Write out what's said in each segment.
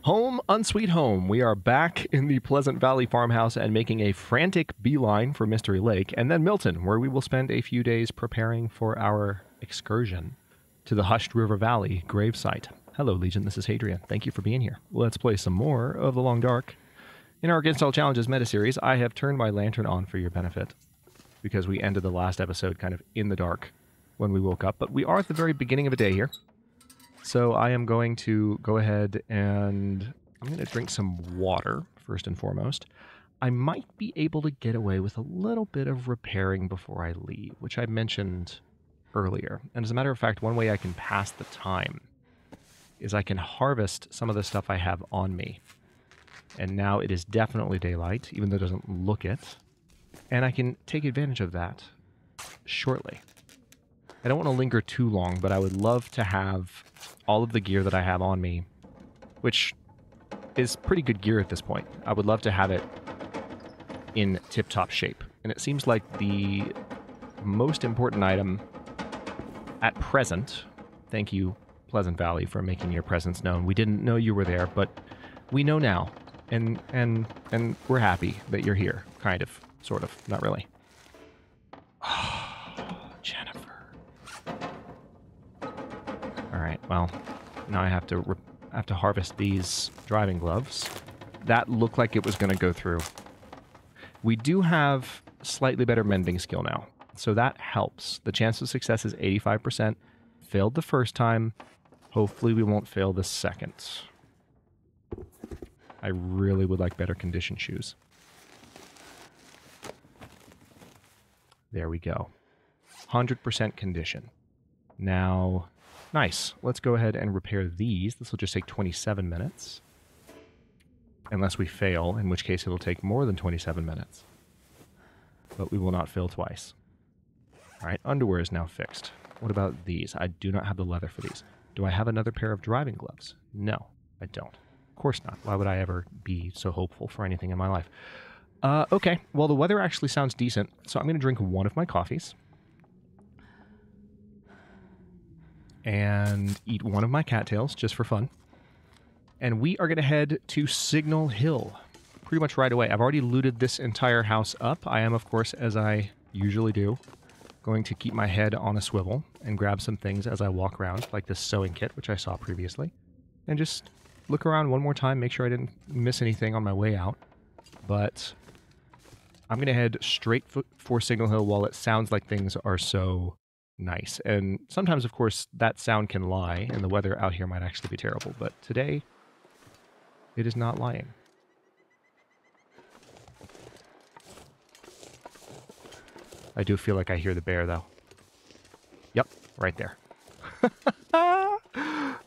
Home, unsweet home. We are back in the Pleasant Valley farmhouse and making a frantic beeline for Mystery Lake, and then Milton, where we will spend a few days preparing for our excursion to the Hushed River Valley gravesite. Hello, Legion. This is Hadrian. Thank you for being here. Let's play some more of The Long Dark. In our Against All Challenges meta-series, I have turned my lantern on for your benefit because we ended the last episode kind of in the dark when we woke up, but we are at the very beginning of a day here. So I am going to go ahead and I'm going to drink some water, first and foremost. I might be able to get away with a little bit of repairing before I leave, which I mentioned earlier. And as a matter of fact, one way I can pass the time is I can harvest some of the stuff I have on me. And now it is definitely daylight, even though it doesn't look it. And I can take advantage of that shortly. I don't want to linger too long, but I would love to have all of the gear that I have on me, which is pretty good gear at this point. I would love to have it in tip-top shape. And it seems like the most important item at present, thank you, Pleasant Valley, for making your presence known. We didn't know you were there, but we know now. And we're happy that you're here. Kind of. Sort of. Not really. Jennifer. Alright, well, now I have to harvest these driving gloves. That looked like it was going to go through. We do have slightly better mending skill now, so that helps. The chance of success is 85%. Failed the first time. Hopefully we won't fail the second. I really would like better condition shoes. There we go. 100% condition. Now, nice. Let's go ahead and repair these. This will just take 27 minutes. Unless we fail, in which case it'll take more than 27 minutes. But we will not fail twice. Alright, underwear is now fixed. What about these? I do not have the leather for these. Do I have another pair of driving gloves? No, I don't. Of course not. Why would I ever be so hopeful for anything in my life? Okay, well, the weather actually sounds decent, so I'm going to drink one of my coffees. And eat one of my cattails, just for fun. And we are going to head to Signal Hill pretty much right away. I've already looted this entire house up. I am, of course, as I usually do, going to keep my head on a swivel and grab some things as I walk around, like this sewing kit, which I saw previously. And just look around one more time, make sure I didn't miss anything on my way out. But I'm going to head straight for Signal Hill while it sounds like things are so nice. And sometimes, of course, that sound can lie, and the weather out here might actually be terrible. But today, it is not lying. I do feel like I hear the bear, though. Yep, right there. I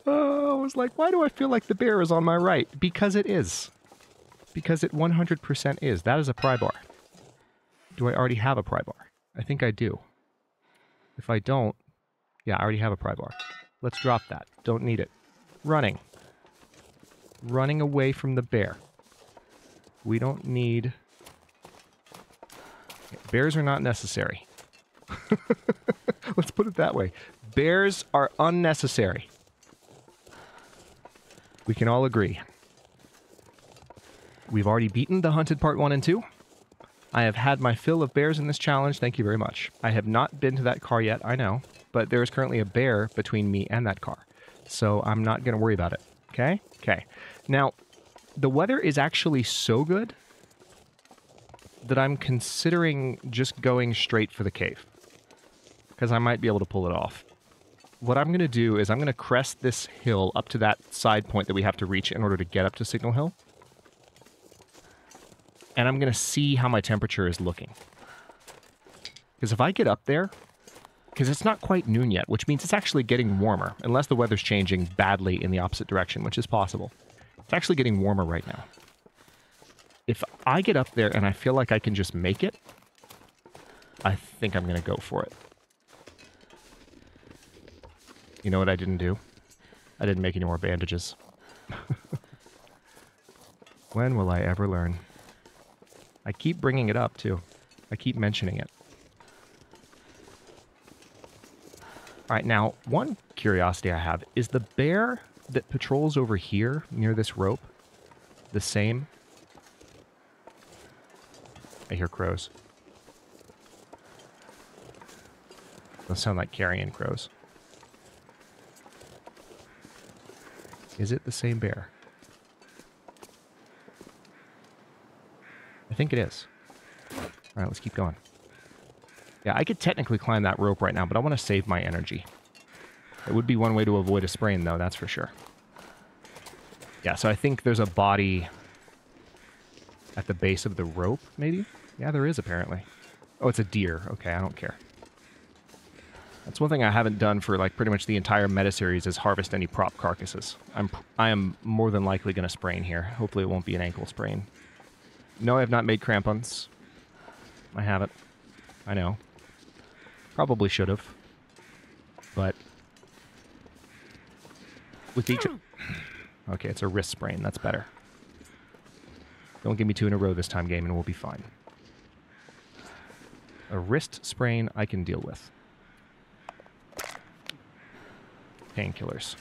was like, why do I feel like the bear is on my right? Because it is. Because it 100% is. That is a pry bar. Do I already have a pry bar? I think I do. If I don't, yeah, I already have a pry bar. Let's drop that. Don't need it. Running. Running away from the bear. We don't need... Bears are not necessary. Let's put it that way. Bears are unnecessary. We can all agree. We've already beaten the Hunted Part 1 and 2. I have had my fill of bears in this challenge, thank you very much. I have not been to that car yet, I know, but there is currently a bear between me and that car. So I'm not going to worry about it, okay? Okay. Now, the weather is actually so good that I'm considering just going straight for the cave. Because I might be able to pull it off. What I'm going to do is I'm going to crest this hill up to that side point that we have to reach in order to get up to Signal Hill. And I'm going to see how my temperature is looking. Because if I get up there, because it's not quite noon yet, which means it's actually getting warmer, unless the weather's changing badly in the opposite direction, which is possible. It's actually getting warmer right now. If I get up there and I feel like I can just make it, I think I'm going to go for it. You know what I didn't do? I didn't make any more bandages. When will I ever learn? I keep bringing it up, too. I keep mentioning it. Alright, now, one curiosity I have, is the bear that patrols over here near this rope the same? I hear crows. Those sound like carrion crows. Is it the same bear? I think it is. Alright, let's keep going. Yeah, I could technically climb that rope right now, but I want to save my energy. It would be one way to avoid a sprain, though, that's for sure. Yeah, so I think there's a body at the base of the rope, maybe? Yeah, there is, apparently. Oh, it's a deer. Okay, I don't care. That's one thing I haven't done for, like, pretty much the entire meta-series is harvest any prop carcasses. I am more than likely going to sprain here. Hopefully it won't be an ankle sprain. No, I have not made crampons. I haven't. I know. Probably should have. But with each... Okay, it's a wrist sprain. That's better. Don't give me 2 in a row this time, game, and we'll be fine. A wrist sprain I can deal with. Painkillers.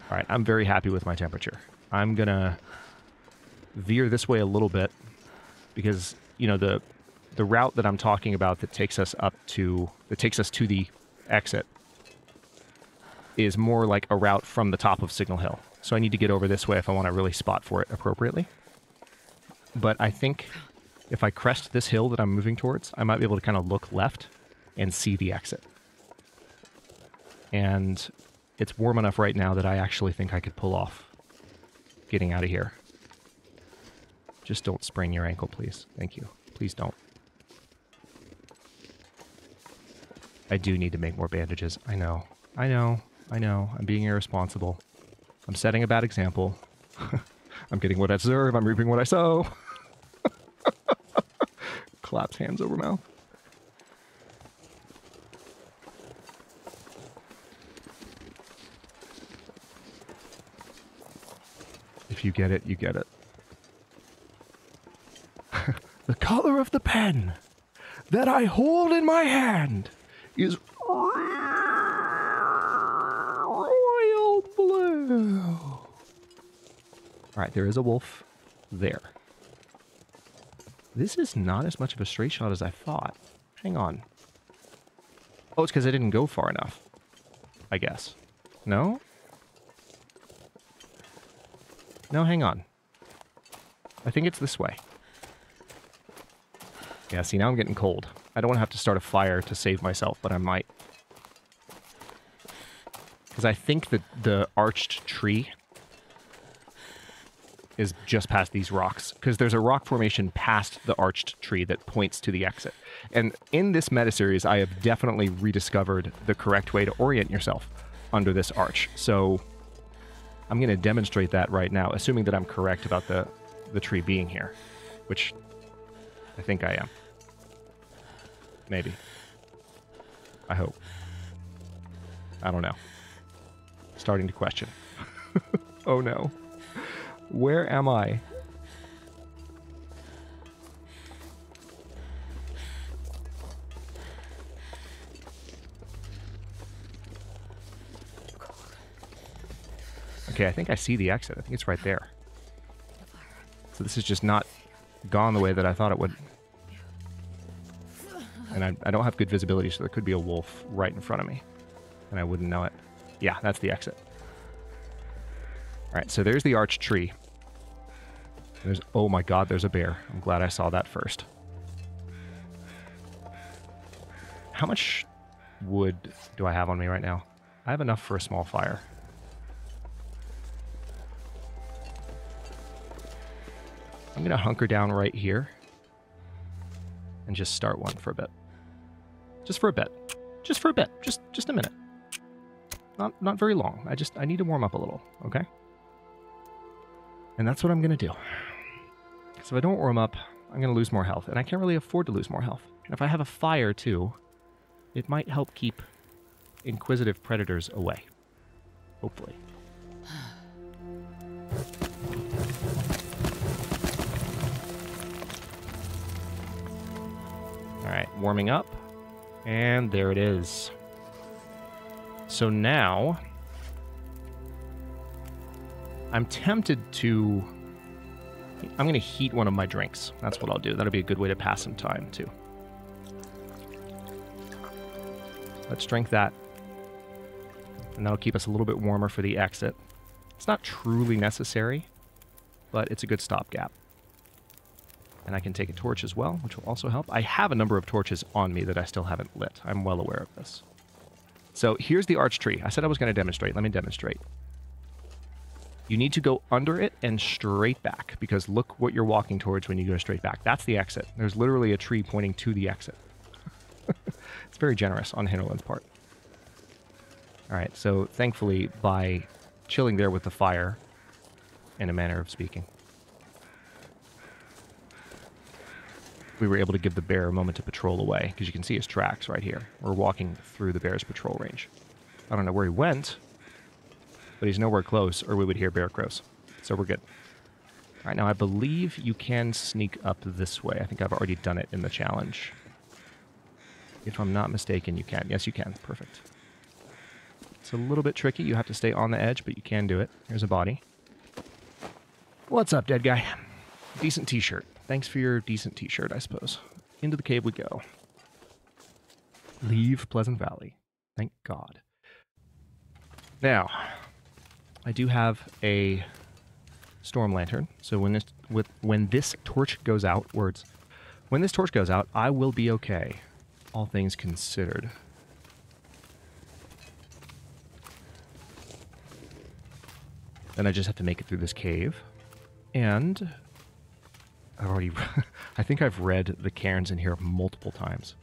Alright, I'm very happy with my temperature. I'm gonna veer this way a little bit because, you know, the route that I'm talking about that takes us to the exit is more like a route from the top of Signal Hill. So I need to get over this way if I want to really spot for it appropriately. But I think if I crest this hill that I'm moving towards, I might be able to kind of look left and see the exit. And it's warm enough right now that I actually think I could pull off getting out of here. Just don't sprain your ankle, please. Thank you. Please don't. I do need to make more bandages. I know. I know. I know. I'm being irresponsible. I'm setting a bad example. I'm getting what I deserve. I'm reaping what I sow. Claps hands over mouth. If you get it, you get it. The color of the pen that I hold in my hand is royal blue. Alright, there is a wolf there. This is not as much of a straight shot as I thought. Hang on. Oh, it's because I didn't go far enough. I guess. No? No, hang on. I think it's this way. Yeah, see, now I'm getting cold. I don't want to have to start a fire to save myself, but I might. Because I think that the arched tree is just past these rocks. Because there's a rock formation past the arched tree that points to the exit. And in this meta-series, I have definitely rediscovered the correct way to orient yourself under this arch. So I'm going to demonstrate that right now, assuming that I'm correct about the tree being here. Which I think I am. Maybe. I hope. I don't know. Starting to question. Oh no. Where am I? Okay, I think I see the exit. I think it's right there. So this is just not gone the way that I thought it would. And I don't have good visibility, so there could be a wolf right in front of me. And I wouldn't know it. Yeah, that's the exit. Alright, so there's the arched tree. There's, oh my god, there's a bear. I'm glad I saw that first. How much wood do I have on me right now? I have enough for a small fire. I'm going to hunker down right here and just start one for a bit. Just for a bit. Just for a bit. Just a minute. Not very long. I need to warm up a little, okay? And that's what I'm going to do. Because if I don't warm up, I'm going to lose more health. And I can't really afford to lose more health. And if I have a fire, too, it might help keep inquisitive predators away. Hopefully. Alright, warming up. And there it is. So now, I'm tempted to... I'm going to heat one of my drinks. That's what I'll do. That'll be a good way to pass some time, too. Let's drink that. And that'll keep us a little bit warmer for the exit. It's not truly necessary, but it's a good stopgap. And I can take a torch as well, which will also help. I have a number of torches on me that I still haven't lit. I'm well aware of this. So here's the arch tree. I said I was going to demonstrate. Let me demonstrate. You need to go under it and straight back, because look what you're walking towards when you go straight back. That's the exit. There's literally a tree pointing to the exit. It's very generous on Hinterland's part. All right, so thankfully, by chilling there with the fire, in a manner of speaking, we were able to give the bear a moment to patrol away, because you can see his tracks right here. We're walking through the bear's patrol range. I don't know where he went, but he's nowhere close, or we would hear bear crows. So we're good. All right, now I believe you can sneak up this way. I think I've already done it in the challenge. If I'm not mistaken, you can. Yes, you can. Perfect. It's a little bit tricky. You have to stay on the edge, but you can do it. Here's a body. What's up, dead guy? Decent t-shirt. Thanks for your decent t-shirt, I suppose. Into the cave we go. Leave Pleasant Valley. Thank God. Now, I do have a storm lantern, so when this torch goes out, when this torch goes out, I will be okay, all things considered. Then I just have to make it through this cave, and I've already, I think I've read the cairns in here multiple times.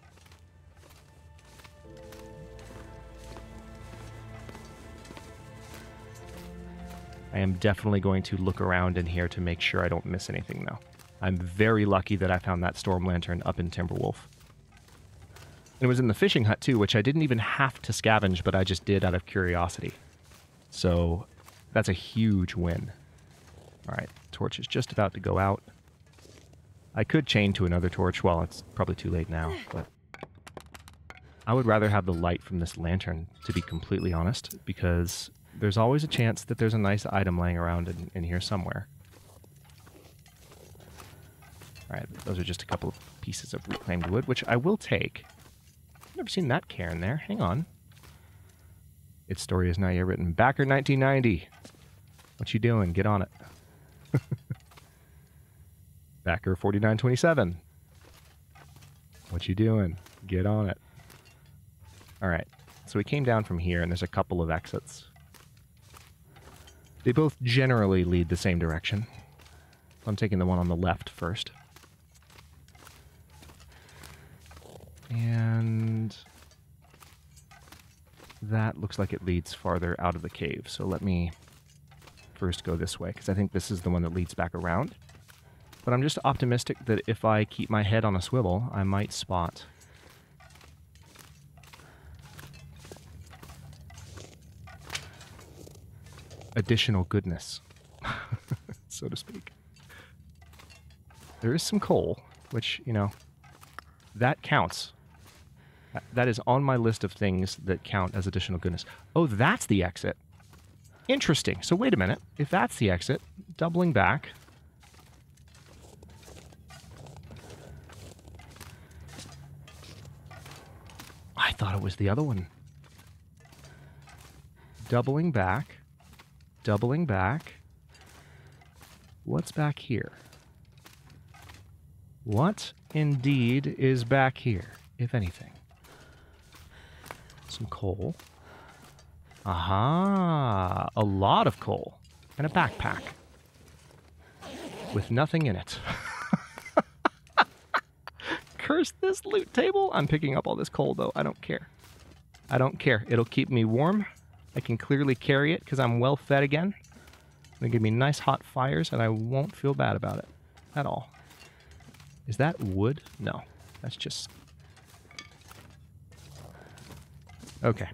I am definitely going to look around in here to make sure I don't miss anything, though. I'm very lucky that I found that storm lantern up in Timberwolf. And it was in the fishing hut, too, which I didn't even have to scavenge, but I just did out of curiosity. So that's a huge win. All right, torch is just about to go out. I could chain to another torch. Well, it's probably too late now, but I would rather have the light from this lantern, to be completely honest, because there's always a chance that there's a nice item laying around in here somewhere. Alright, those are just a couple of pieces of reclaimed wood, which I will take. I've never seen that cairn there. Hang on. Its story is not yet written. Backer 1990. What you doing? Get on it. Backer 4927. What you doing? Get on it. Alright, so we came down from here, and there's a couple of exits. They both generally lead the same direction. I'm taking the one on the left first. And that looks like it leads farther out of the cave. So let me first go this way, because I think this is the one that leads back around. But I'm just optimistic that if I keep my head on a swivel, I might spot additional goodness, so to speak. There is some coal, which, you know, that counts. That is on my list of things that count as additional goodness. Oh, that's the exit. Interesting. So wait a minute. If that's the exit, doubling back. I thought it was the other one. Doubling back. Doubling back. What's back here? What indeed is back here, if anything? Some coal. Aha! A lot of coal. And a backpack. With nothing in it. Curse this loot table! I'm picking up all this coal, though. I don't care. I don't care. It'll keep me warm. I can clearly carry it because I'm well fed again. It'll give me nice hot fires, and I won't feel bad about it at all. Is that wood? No. That's just... Okay.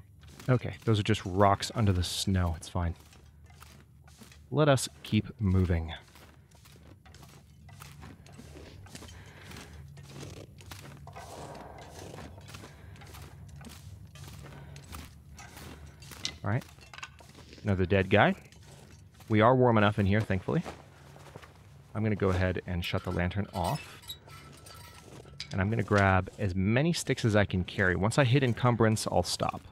Okay. Those are just rocks under the snow. It's fine. Let us keep moving. Alright. Another dead guy. We are warm enough in here, thankfully. I'm going to go ahead and shut the lantern off. And I'm going to grab as many sticks as I can carry. Once I hit encumbrance, I'll stop.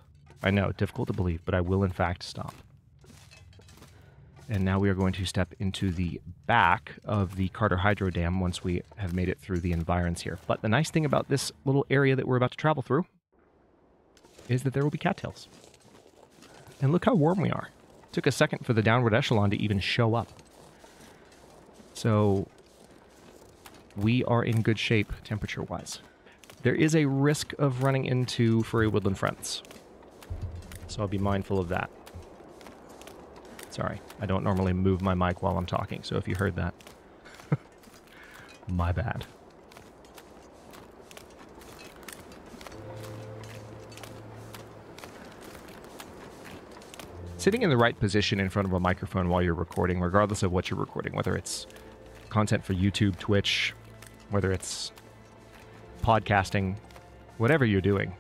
I know, difficult to believe, but I will in fact stop. And now we are going to step into the back of the Carter Hydro Dam once we have made it through the environs here. But the nice thing about this little area that we're about to travel through is that there will be cattails. And look how warm we are. It took a second for the downward echelon to even show up. So we are in good shape temperature-wise. There is a risk of running into furry woodland friends, so I'll be mindful of that. Sorry, I don't normally move my mic while I'm talking, so if you heard that, my bad. Sitting in the right position in front of a microphone while you're recording, regardless of what you're recording, whether it's content for YouTube, Twitch, whether it's podcasting, whatever you're doing,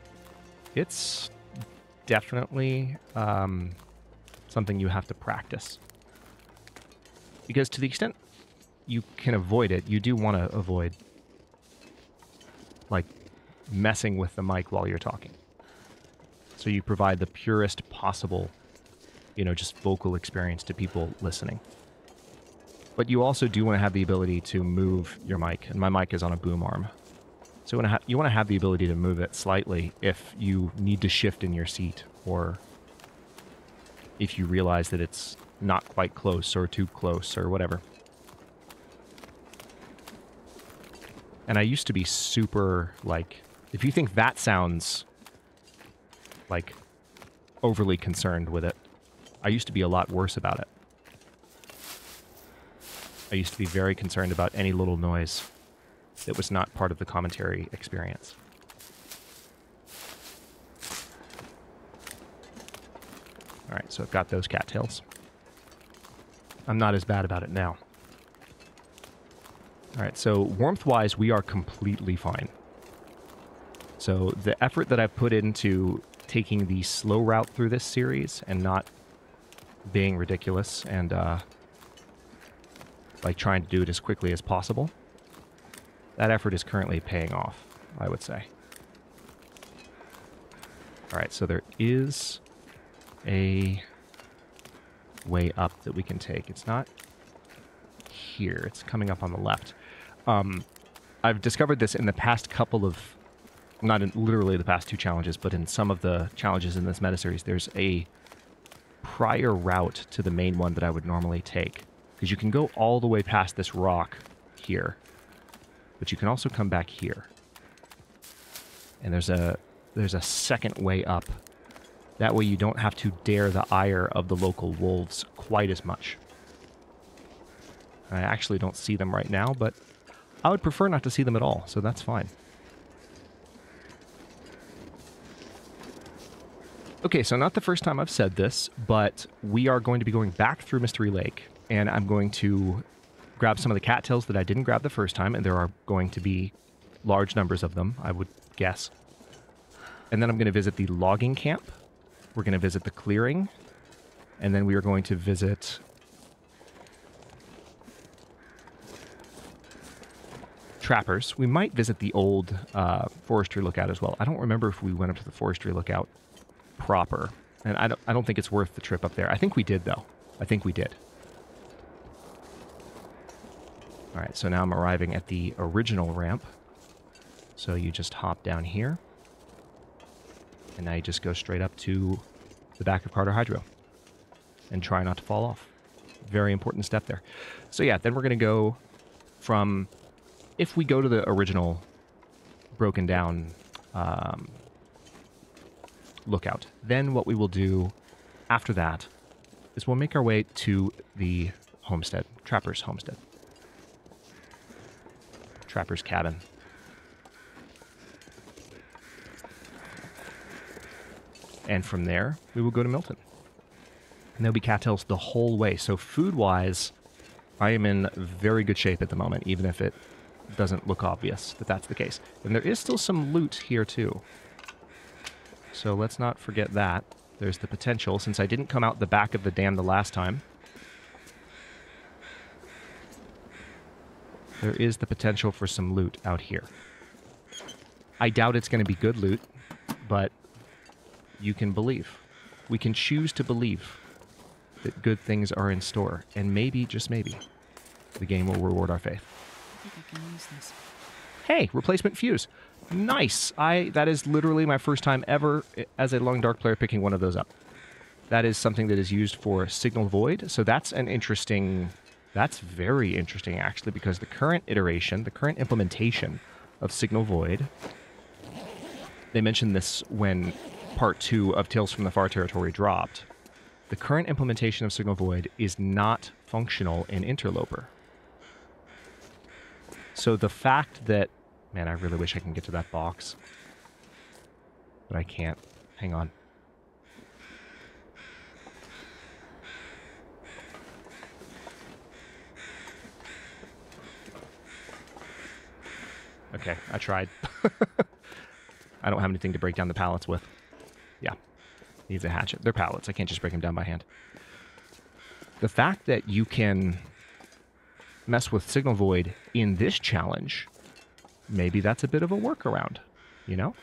it's definitely something you have to practice. Because to the extent you can avoid it, you do want to avoid, like, messing with the mic while you're talking. So you provide the purest possible, you know, just vocal experience to people listening. But you also do want to have the ability to move your mic, and my mic is on a boom arm. So you want to have the ability to move it slightly if you need to shift in your seat, or if you realize that it's not quite close or too close or whatever. And I used to be super, like, if you think that sounds like overly concerned with it, I used to be a lot worse about it. I used to be very concerned about any little noise that was not part of the commentary experience. Alright, so I've got those cattails. I'm not as bad about it now. Alright, so warmth-wise, we are completely fine. So the effort that I've put into taking the slow route through this series and not being ridiculous and like trying to do it as quickly as possible, that effort is currently paying off, I would say. Alright, so there is a way up that we can take. It's not here. It's coming up on the left. I've discovered this in the past couple of, not in literally the past two challenges, but in some of the challenges in this meta series, there's a prior route to the main one that I would normally take. Because you can go all the way past this rock here, but you can also come back here. And there's a second way up. That way you don't have to dare the ire of the local wolves quite as much. I actually don't see them right now, but I would prefer not to see them at all, so that's fine. Okay, so not the first time I've said this, but we are going to be going back through Mystery Lake, and I'm going to grab some of the cattails that I didn't grab the first time, and there are going to be large numbers of them, I would guess. And then I'm going to visit the logging camp. We're going to visit the clearing, and then we are going to visit trappers. We might visit the old forestry lookout as well. I don't remember if we went up to the forestry lookout proper, and I don't think it's worth the trip up there. I think we did, though. I think we did. All right, so now I'm arriving at the original ramp. So you just hop down here, and now you just go straight up to the back of Carter Hydro and try not to fall off. Very important step there. So yeah, then we're going to go from, if we go to the original broken down lookout, then what we will do after that is we'll make our way to the homestead, Trapper's homestead. Trapper's cabin. And from there, we will go to Milton. And there'll be cattails the whole way. So food-wise, I am in very good shape at the moment, even if it doesn't look obvious that that's the case. And there is still some loot here, too. So let's not forget that. There's the potential, since I didn't come out the back of the dam the last time, there is the potential for some loot out here. I doubt it's going to be good loot, but you can believe. We can choose to believe that good things are in store, and maybe, just maybe, the game will reward our faith. I think I can use this. Hey, replacement fuse. Nice. That is literally my first time ever as a Long Dark player picking one of those up. That is something that is used for Signal Void, so that's an interesting... That's very interesting, actually, because the current iteration, the current implementation of Signal Void, they mentioned this when Part 2 of Tales from the Far Territory dropped. The current implementation of Signal Void is not functional in Interloper. So the fact that... Man, I really wish I can get to that box. But I can't. Hang on. Okay, I tried. I don't have anything to break down the pallets with. Yeah, needs a hatchet. They're pallets. I can't just break them down by hand. The fact that you can mess with Signal Void in this challenge, maybe that's a bit of a workaround, you know?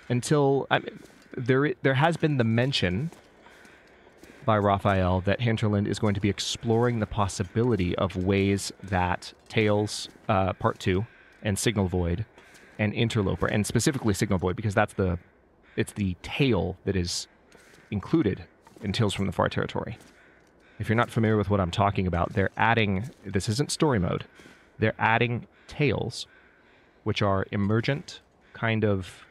Until... there has been the mention by Raphael that Hinterland is going to be exploring the possibility of ways that Tales Part 2 and Signal Void and Interloper, and specifically Signal Void, because it's the tale that is included in Tales from the Far Territory. If you're not familiar with what I'm talking about, they're adding... This isn't story mode. They're adding tales, which are emergent kind of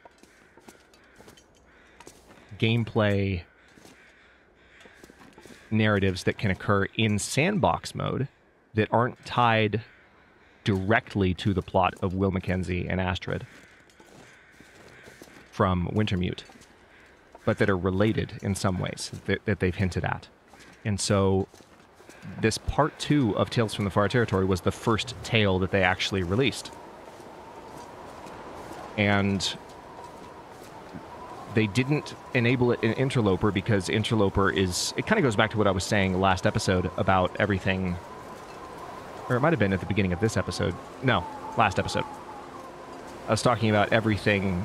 gameplay narratives that can occur in sandbox mode that aren't tied directly to the plot of Will Mackenzie and Astrid from Wintermute, but that are related in some ways that they've hinted at. And so this Part 2 of Tales from the Far Territory was the first tale that they actually released. And they didn't enable it in Interloper because Interloper is... It kind of goes back to what I was saying last episode about everything... Or it might have been at the beginning of this episode. No, last episode. I was talking about everything...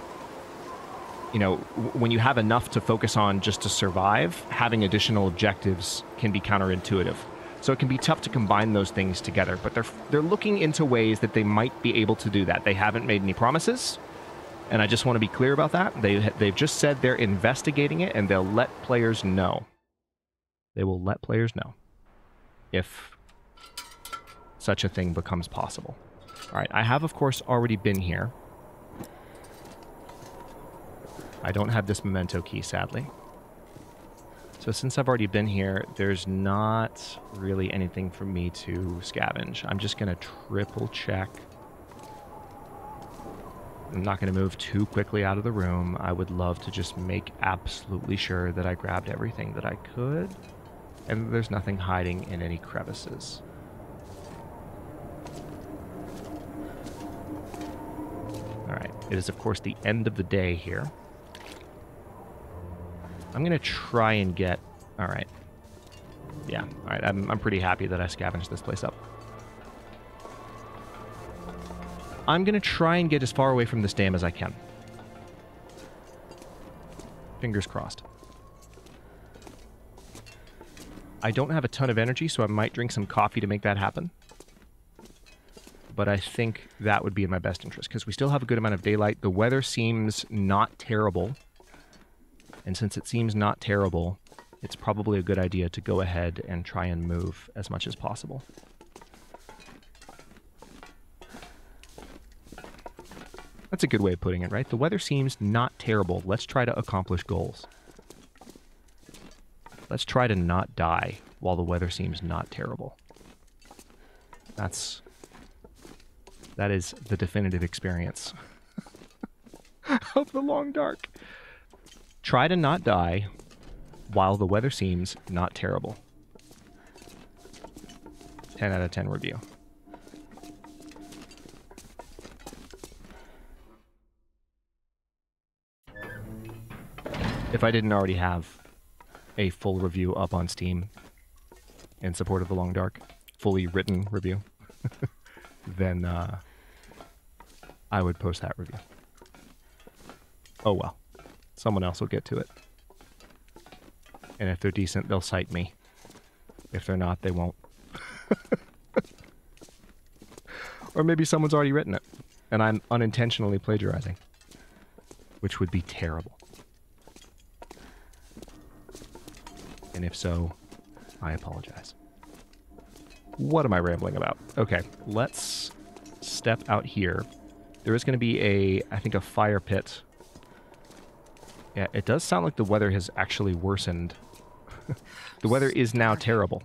You know, when you have enough to focus on just to survive, having additional objectives can be counterintuitive. So it can be tough to combine those things together. But they're looking into ways that they might be able to do that. They haven't made any promises, and I just want to be clear about that. They've just said they're investigating it, and they'll let players know. They will let players know if such a thing becomes possible. All right, I have, of course, already been here. I don't have this memento key, sadly. So since I've already been here, there's not really anything for me to scavenge. I'm just going to triple check. I'm not going to move too quickly out of the room. I would love to just make absolutely sure that I grabbed everything that I could. And there's nothing hiding in any crevices. Alright, it is of course the end of the day here. I'm going to try and get... Alright. Yeah, alright, I'm pretty happy that I scavenged this place up. I'm going to try and get as far away from this dam as I can. Fingers crossed. I don't have a ton of energy, so I might drink some coffee to make that happen. But I think that would be in my best interest, because we still have a good amount of daylight. The weather seems not terrible. And since it seems not terrible, it's probably a good idea to go ahead and try and move as much as possible. That's a good way of putting it, right? The weather seems not terrible. Let's try to accomplish goals. Let's try to not die while the weather seems not terrible. That is the definitive experience of the Long Dark. Try to not die while the weather seems not terrible. 10 out of 10 review. If I didn't already have a full review up on Steam in support of the Long Dark, fully written review, then I would post that review. Oh well. Someone else will get to it. And if they're decent, they'll cite me. If they're not, they won't. Or maybe someone's already written it, and I'm unintentionally plagiarizing. Which would be terrible. And if so, I apologize. What am I rambling about? Okay, let's step out here. There is going to be I think a fire pit. Yeah, it does sound like the weather has actually worsened. The weather is now terrible.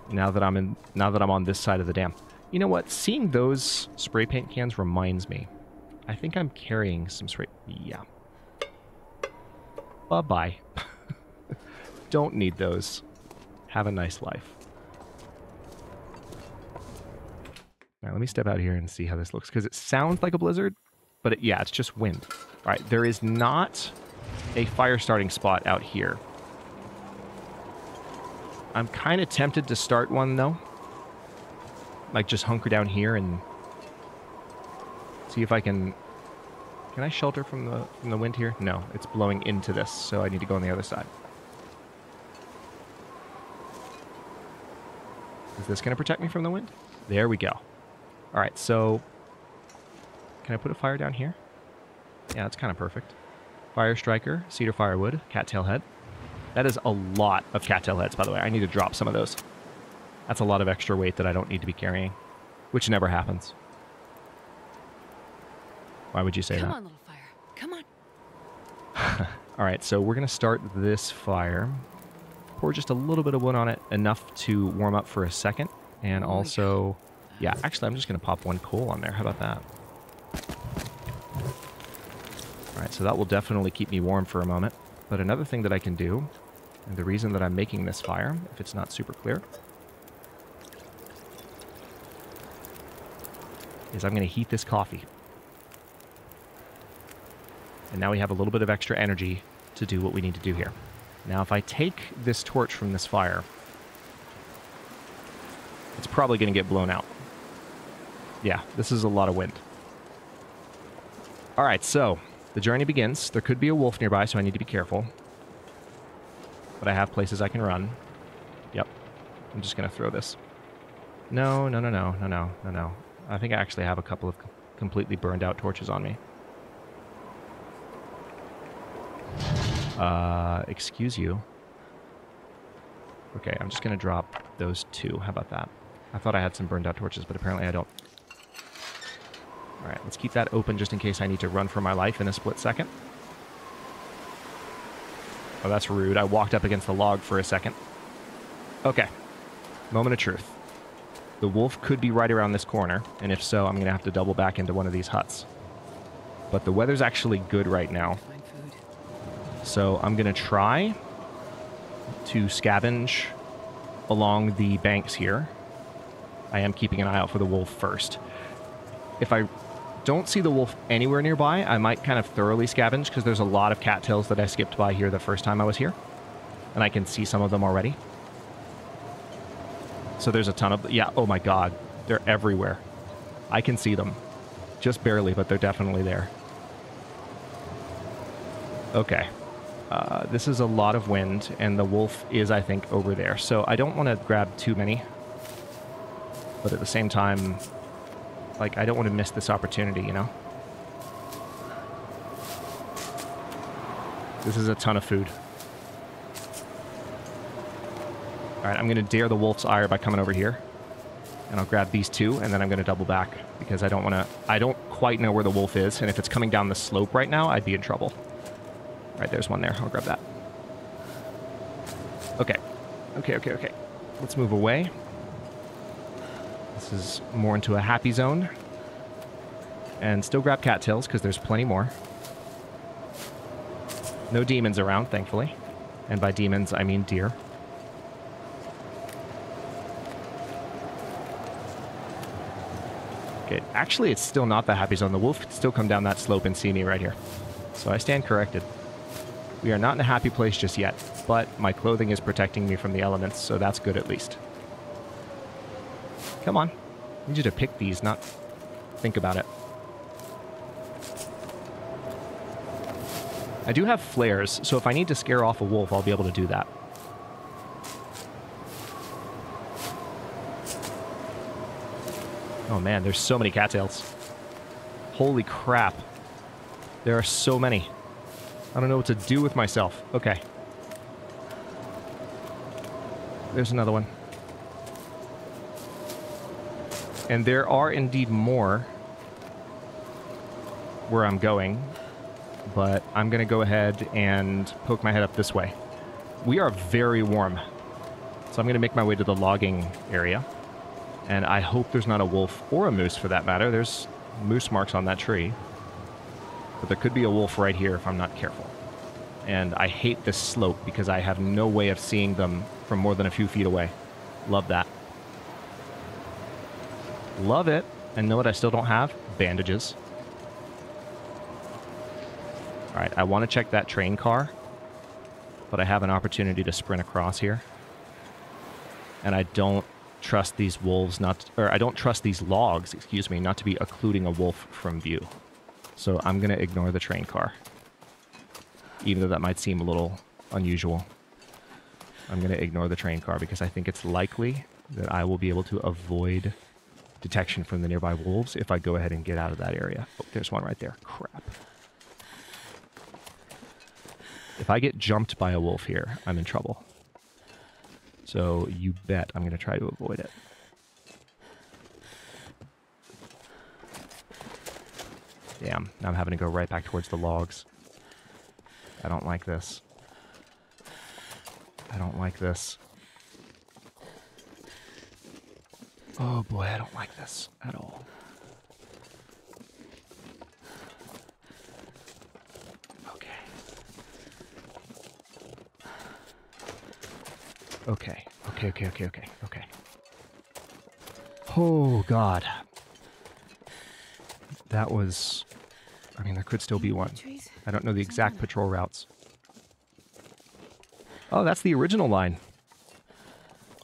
Now that I'm on this side of the dam. You know what? Seeing those spray paint cans reminds me. I think I'm carrying some spray... Yeah. Bye-bye. Don't need those. Have a nice life. Now, let me step out here and see how this looks, because it sounds like a blizzard, but yeah, it's just wind. All right, there is not a fire starting spot out here. I'm kind of tempted to start one, though. Like, just hunker down here and see if I can... Can I shelter from the wind here? No, it's blowing into this, so I need to go on the other side. Is this going to protect me from the wind? There we go. All right, so... Can I put a fire down here? Yeah, that's kind of perfect. Fire striker, cedar firewood, cattail head. That is a lot of cattail heads, by the way. I need to drop some of those. That's a lot of extra weight that I don't need to be carrying, which never happens. Why would you say that? Come on, little fire. Come on. All right, so we're going to start this fire. Pour just a little bit of wood on it, enough to warm up for a second. And also, yeah, actually, I'm just going to pop one coal on there. How about that? All right, so that will definitely keep me warm for a moment. But another thing that I can do, and the reason that I'm making this fire, if it's not super clear, is I'm going to heat this coffee. And now we have a little bit of extra energy to do what we need to do here. Now, if I take this torch from this fire, it's probably going to get blown out. Yeah, this is a lot of wind. All right, so the journey begins. There could be a wolf nearby, so I need to be careful. But I have places I can run. Yep. I'm just going to throw this. No. I think I actually have a couple of completely burned out torches on me. Excuse you. Okay, I'm just going to drop those two. How about that? I thought I had some burned out torches, but apparently I don't. Alright, let's keep that open just in case I need to run for my life in a split second. Oh, that's rude. I walked up against the log for a second. Okay. Moment of truth. The wolf could be right around this corner, and if so, I'm going to have to double back into one of these huts. But the weather's actually good right now. So I'm going to try to scavenge along the banks here. I am keeping an eye out for the wolf first. If I don't see the wolf anywhere nearby, I might kind of thoroughly scavenge, because there's a lot of cattails that I skipped by here the first time I was here. And I can see some of them already. So there's a ton of... Yeah, oh my god. They're everywhere. I can see them. Just barely, but they're definitely there. Okay. This is a lot of wind, and the wolf is, I think, over there. So I don't want to grab too many. But at the same time, like, I don't want to miss this opportunity, you know? This is a ton of food. Alright, I'm going to dare the wolf's ire by coming over here. And I'll grab these two, and then I'm going to double back. Because I don't want to... I don't quite know where the wolf is, and if it's coming down the slope right now, I'd be in trouble. Alright, there's one there. I'll grab that. Okay. Okay. Let's move away. This is more into a happy zone. And still grab cattails, because there's plenty more. No demons around, thankfully. And by demons, I mean deer. Okay, actually, it's still not the happy zone. The wolf could still come down that slope and see me right here. So I stand corrected. We are not in a happy place just yet, but my clothing is protecting me from the elements, so that's good at least. Come on. I need you to pick these, not think about it. I do have flares, so if I need to scare off a wolf, I'll be able to do that. Oh man, there's so many cattails. Holy crap. There are so many. I don't know what to do with myself. Okay. There's another one. And there are indeed more where I'm going, but I'm going to go ahead and poke my head up this way. We are very warm, so I'm going to make my way to the logging area, and I hope there's not a wolf or a moose for that matter. There's moose marks on that tree, but there could be a wolf right here if I'm not careful. And I hate this slope because I have no way of seeing them from more than a few feet away. Love that. Love it. And know what I still don't have? Bandages. Alright, I want to check that train car, but I have an opportunity to sprint across here. And I don't trust these wolves I don't trust these logs, excuse me, not to be occluding a wolf from view. So I'm going to ignore the train car. Even though that might seem a little unusual. I'm going to ignore the train car because I think it's likely that I will be able to avoid detection from the nearby wolves if I go ahead and get out of that area. Oh, there's one right there. Crap. If I get jumped by a wolf here, I'm in trouble. So you bet I'm going to try to avoid it. Damn, now I'm having to go right back towards the logs. I don't like this. I don't like this. Oh boy, I don't like this at all. Okay. Okay. Okay. Oh god. That was... I mean, there could still be one. I don't know the exact patrol routes. Oh, that's the original line.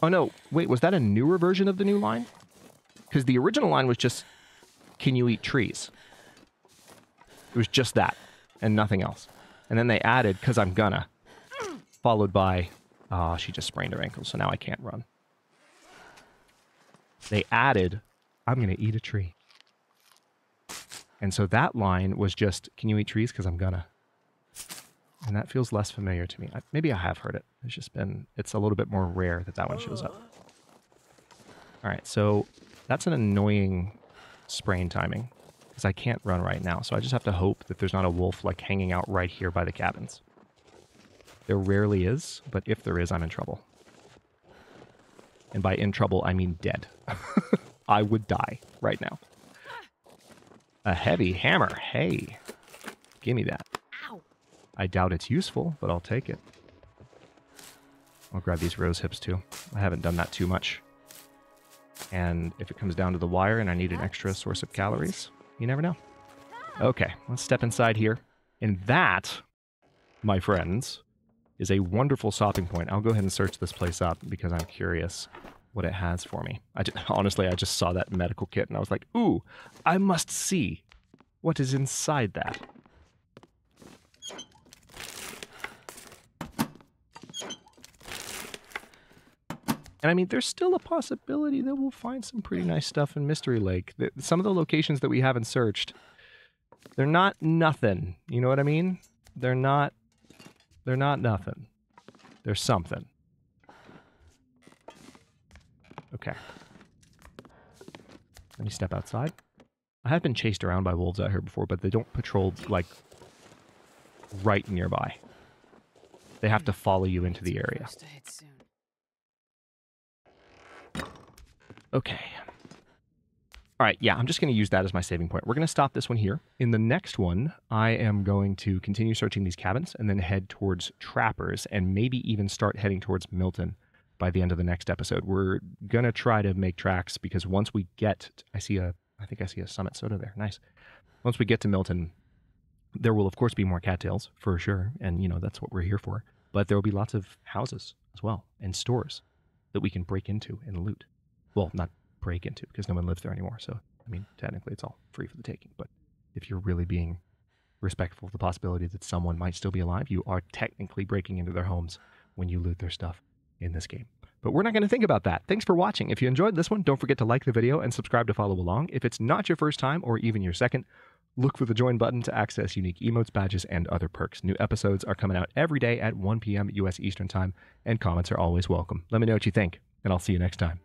Oh no, wait, was that a newer version of the new line? Because the original line was just, can you eat trees? It was just that, and nothing else. And then they added, because I'm gonna, followed by, oh, she just sprained her ankle, so now I can't run. They added, I'm gonna eat a tree. And so that line was just, can you eat trees? Because I'm gonna. And that feels less familiar to me. Maybe I have heard it. It's just been, it's a little bit more rare that that one shows up. All right, so that's an annoying sprain timing because I can't run right now. So I just have to hope that there's not a wolf like hanging out right here by the cabins. There rarely is, but if there is, I'm in trouble. And by in trouble, I mean dead. I would die right now. A heavy hammer. Hey, give me that. Ow. I doubt it's useful, but I'll take it. I'll grab these rose hips too. I haven't done that too much. And if it comes down to the wire and I need an extra source of calories, you never know. Okay, let's step inside here. And that, my friends, is a wonderful stopping point. I'll go ahead and search this place up because I'm curious what it has for me. Honestly, I just saw that medical kit and I was like, ooh, I must see what is inside that. And I mean, there's still a possibility that we'll find some pretty nice stuff in Mystery Lake. Some of the locations that we haven't searched, they're not nothing. You know what I mean? They're not nothing. They're something. Okay. Let me step outside. I have been chased around by wolves out here before, but they don't patrol, like, right nearby. They have to follow you into the area. Okay. Alright, yeah, I'm just going to use that as my saving point. We're going to stop this one here. In the next one, I am going to continue searching these cabins and then head towards Trappers and maybe even start heading towards Milton by the end of the next episode. We're going to try to make tracks because once we get... I think I see a Summit Soda there. Nice. Once we get to Milton, there will, of course, be more cattails, for sure. And, you know, that's what we're here for. But there will be lots of houses as well and stores that we can break into and loot. Well, not break into because no one lives there anymore. So, I mean, technically it's all free for the taking. But if you're really being respectful of the possibility that someone might still be alive, you are technically breaking into their homes when you loot their stuff in this game. But we're not going to think about that. Thanks for watching. If you enjoyed this one, don't forget to like the video and subscribe to follow along. If it's not your first time or even your second, look for the join button to access unique emotes, badges, and other perks. New episodes are coming out every day at 1 p.m. U.S. Eastern Time, and comments are always welcome. Let me know what you think, and I'll see you next time.